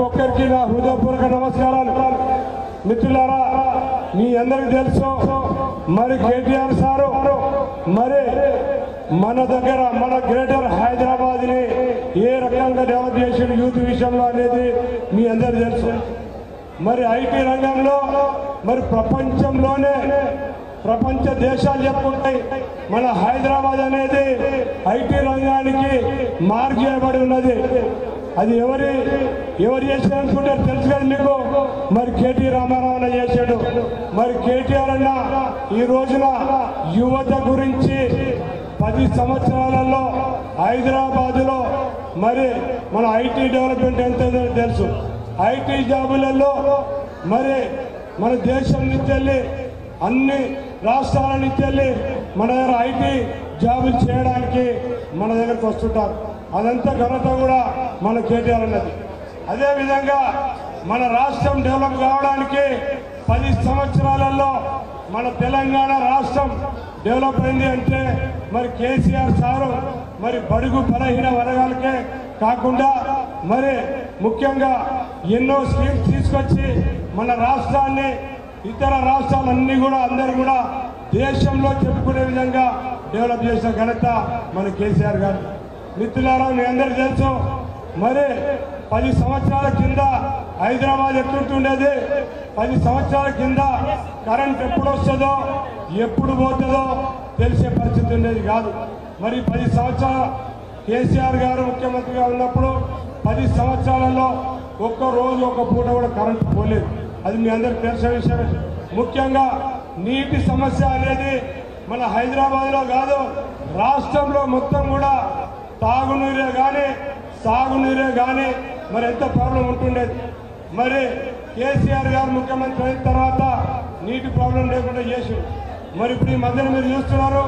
ఒక్కరికి నా హృదయపూర్వక నమస్కారాలు. మిత్రులారా, మీ అందరికీ తెలుసు మరి కేటీఆర్ సారు మరి మన దగ్గర మన గ్రేటర్ హైదరాబాద్ ని ఏ రకంగా డెవలప్ చేసిన యూత్ విషయంలో అనేది మీ అందరికీ తెలుసు. మరి ఐటీ రంగంలో మరి ప్రపంచ దేశాలు చెప్పుకుంటాయి, మన హైదరాబాద్ అనేది ఐటీ రంగానికి మార్క్ చేయబడి ఉన్నది. అది ఎవరు చేశారు అనుకుంటారు తెలుసు కదా మీకు. మరి కేటీ రామారావు అన్న చేశాడు. మరి కేటీఆర్ అన్న ఈ రోజున యువత గురించి 10 సంవత్సరాలలో హైదరాబాదులో మరి మన ఐటీ డెవలప్మెంట్ ఎంత తెలుసు. ఐటీ జాబులలో మరి మన దేశం నుంచి వెళ్ళి అన్ని రాష్ట్రాల నుంచి వెళ్ళి మన దగ్గర ఐటీ జాబులు చేయడానికి మన దగ్గరకు వస్తుంటారు. అదంతా ఘనత కూడా మన కేటీఆర్ అన్నది. అదేవిధంగా మన రాష్ట్రం డెవలప్ కావడానికి 10 సంవత్సరాలలో మన తెలంగాణ రాష్ట్రం డెవలప్ అయింది అంటే మరి కేసీఆర్ సారు మరి బడుగు బలహీన వర్గాలకే కాకుండా మరి ముఖ్యంగా ఎన్నో స్కీమ్స్ తీసుకొచ్చి మన రాష్ట్రాన్ని ఇతర రాష్ట్రాలన్నీ కూడా అందరూ కూడా దేశంలో చెప్పుకునే విధంగా డెవలప్ చేసిన ఘనత మన కేసీఆర్ గారు. మిత్రులారా, మీ అందరికీ తెలుసు మరి 10 సంవత్సరాల కింద హైదరాబాద్ ఎట్లుంటుండేది. 10 సంవత్సరాల కింద కరెంట్ ఎప్పుడు వస్తుందో ఎప్పుడు పోతుందో తెలిసే పరిస్థితి ఉండేది కాదు. మరి 10 సంవత్సరాల కేసీఆర్ గారు ముఖ్యమంత్రిగా ఉన్నప్పుడు 10 సంవత్సరాలలో ఒక్క రోజు ఒక్క పూట కూడా కరెంట్ పోలేదు. అది మీ అందరికి తెలిసిన విషయమే. ముఖ్యంగా నీటి సమస్య అనేది మన హైదరాబాద్లో కాదు, రాష్ట్రంలో మొత్తం కూడా తాగునీరే కానీ సాగునీరే కానీ మరి ఎంత ప్రాబ్లం ఉంటుండేది. మరి కేసీఆర్ గారు ముఖ్యమంత్రి అయిన తర్వాత నీటి ప్రాబ్లం లేకుండా చేసి మరి ఇప్పుడు ఈ మధ్యన మీరు చూస్తున్నారు,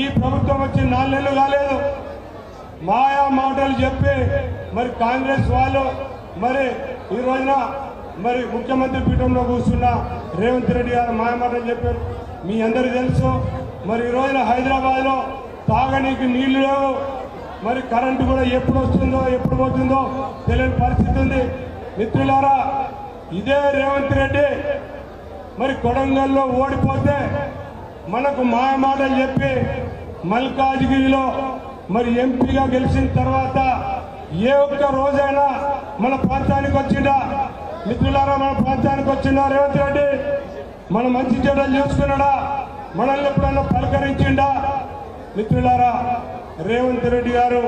ఈ ప్రభుత్వం వచ్చి 4 నెలలు కాలేదు, మాయా మాటలు చెప్పి మరి కాంగ్రెస్ వాళ్ళు మరి ఈ రోజున మరి ముఖ్యమంత్రి పీఠంలో కూర్చున్న రేవంత్ రెడ్డి గారు మాయమాటలు చెప్పారు. మీ అందరికీ తెలుసు మరి ఈ రోజున హైదరాబాద్లో తాగనీకి నీళ్లు లేవు. మరి కరెంటు కూడా ఎప్పుడు వస్తుందో ఎప్పుడు పోతుందో తెలియని పరిస్థితి ఉంది. మిత్రులారా, ఇదే రేవంత్ రెడ్డి మరి కొడంగల్లో ఓడిపోతే మనకు మాయమాటలు చెప్పి మల్కాజ్గిరిలో మరి ఎంపీగా గెలిచిన తర్వాత ఏ ఒక్క రోజైనా మన ప్రాంతానికి వచ్చిందా? మిత్రులారా, మన ప్రాంతానికి వచ్చిందా రేవంత్ రెడ్డి? మన మంచి చెడ్డలు చూసుకున్నాడా? మనల్ని ఎప్పుడన్నా పలకరించిండా? మిత్రులారా, రేవంత్ రెడ్డి గారు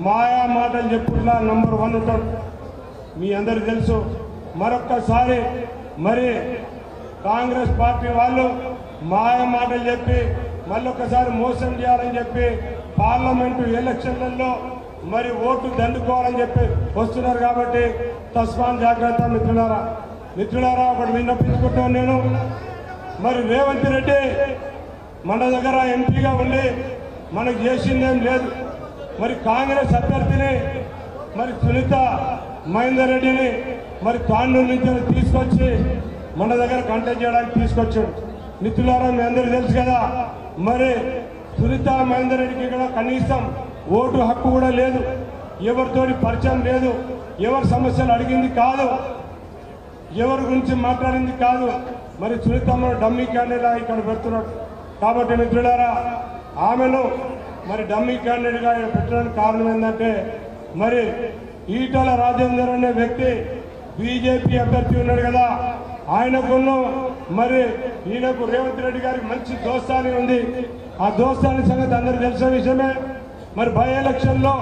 మాయా మాటలు చెప్పుట్లా నంబర్ 1 ఉంటాడు. మీ అందరికి తెలుసు. మరొక్కసారి మరి కాంగ్రెస్ పార్టీ వాళ్ళు మాయా మాటలు చెప్పి మళ్ళొక్కసారి మోసం చేయాలని చెప్పి పార్లమెంటు ఎలక్షన్లలో మరి ఓటు దండుకోవాలని చెప్పి వస్తున్నారు. కాబట్టి తస్మాన్ జాగ్రత్త మిత్రులారా, ఒకటి విన్నపించుకుంటాను నేను. మరి రేవంత్ రెడ్డి మన దగ్గర ఎంపీగా ఉండి మనకు చేసిందేం లేదు. మరి కాంగ్రెస్ అభ్యర్థిని మరి సునీత మహేందర్ రెడ్డిని మరి తాండూరు నుంచి తీసుకొచ్చి మన దగ్గర కంటెస్ట్ చేయడానికి తీసుకొచ్చాడు. మిత్రులారా, మీ అందరికీ తెలుసు కదా, మరి సునీత మహేందర్ రెడ్డికి ఇక్కడ కనీసం ఓటు హక్కు కూడా లేదు, ఎవరితోటి పరిచయం లేదు, ఎవరి సమస్యలు అడిగింది కాదు, ఎవరి గురించి మాట్లాడింది కాదు. మరి సునీతమ్మ డమ్మీ క్యాండిడేట్గా ఇక్కడ పెడుతున్నాడు. కాబట్టి మిత్రులారా, ఆమెను మరి డమ్మీ క్యాండిడేట్గా పెట్టడానికి కారణం ఏంటంటే మరి ఈటల రాజేందర్ అనే వ్యక్తి బీజేపీ అభ్యర్థి ఉన్నాడు కదా, ఆయనకున్న మరి ఈయనకు రేవంత్ రెడ్డి గారికి మంచి దోస్తాని ఉంది. ఆ దోస్తాని సంగతి అందరికీ తెలిసిన విషయమే. మరి బై ఎలక్షన్లో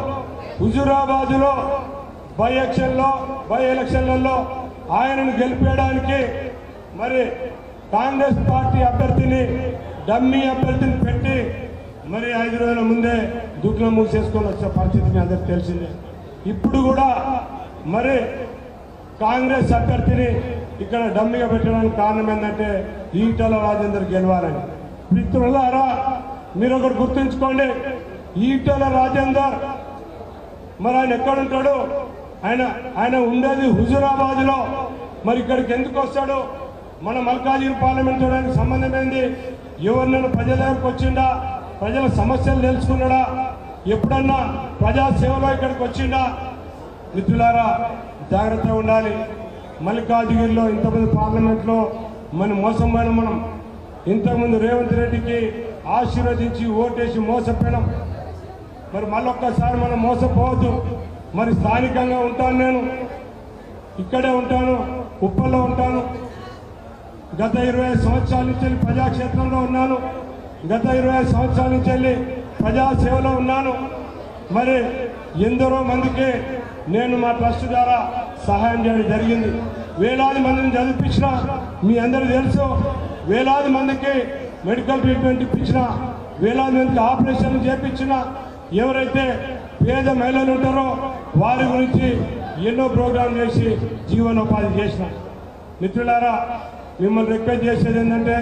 హుజూరాబాద్లో బై ఎలక్షన్లలో ఆయనను గెలిపేయడానికి మరి కాంగ్రెస్ పార్టీ అభ్యర్థిని డమ్మీ అభ్యర్థిని పెట్టి మరి 5 రోజుల ముందే దుఃఖం మూసేసుకొని వచ్చే పరిస్థితిని అందరికి తెలిసిందే. ఇప్పుడు కూడా మరి కాంగ్రెస్ అభ్యర్థిని ఇక్కడ డమ్మీగా పెట్టడానికి కారణం ఏంటంటే ఈటల రాజేందర్ గెలవాలని. మిత్రులారా, మీరు ఒకటి గుర్తుంచుకోండి, ఈటల రాజేందర్ మరి ఆయన ఎక్కడుంటాడు? ఆయన ఉండేది హుజూరాబాద్లో. మరి ఇక్కడికి ఎందుకు వస్తాడు? మన మల్కాజ్గిరి పార్లమెంట్ చూడడానికి సంబంధం ఏంది? ఎవరినైనా ప్రజల దగ్గరకు వచ్చిండా? ప్రజల సమస్యలు తెలుసుకున్నాడా? ఎప్పుడన్నా ప్రజాసేవలో ఇక్కడికి వచ్చిండా? మిత్రులారా జాగ్రత్తగా ఉండాలి. మల్లికార్జుగిరిలో ఇంతకుముందు పార్లమెంట్లో మనం ఇంతకుముందు రేవంత్ రెడ్డికి ఆశీర్వదించి ఓటేసి మోసపోయినాం. మరి మళ్ళొక్కసారి మనం మోసపోవద్దు. మరి స్థానికంగా ఉంటాను, నేను ఇక్కడే ఉంటాను, ఉప్పల్లో ఉంటాను. గత 25 సంవత్సరాల నుంచి ప్రజాక్షేత్రంలో ఉన్నాను. గత 25 సంవత్సరాల నుంచి ప్రజాసేవలో ఉన్నాను. మరి ఎందరో మందికి నేను మా ట్రస్ట్ ద్వారా సహాయం చేయడం జరిగింది. వేలాది మందిని చదివించిన మీ అందరూ తెలుసు. వేలాది మందికి మెడికల్ ట్రీట్మెంట్ ఇప్పించిన, వేలాది మందికి ఆపరేషన్లు చేయించిన, ఎవరైతే పేద మహిళలు ఉంటారో వారి గురించి ఎన్నో ప్రోగ్రాం చేసి జీవనోపాధి చేసిన. మిత్రులారా, మిమ్మల్ని రిక్వెస్ట్ చేసేది ఏంటంటే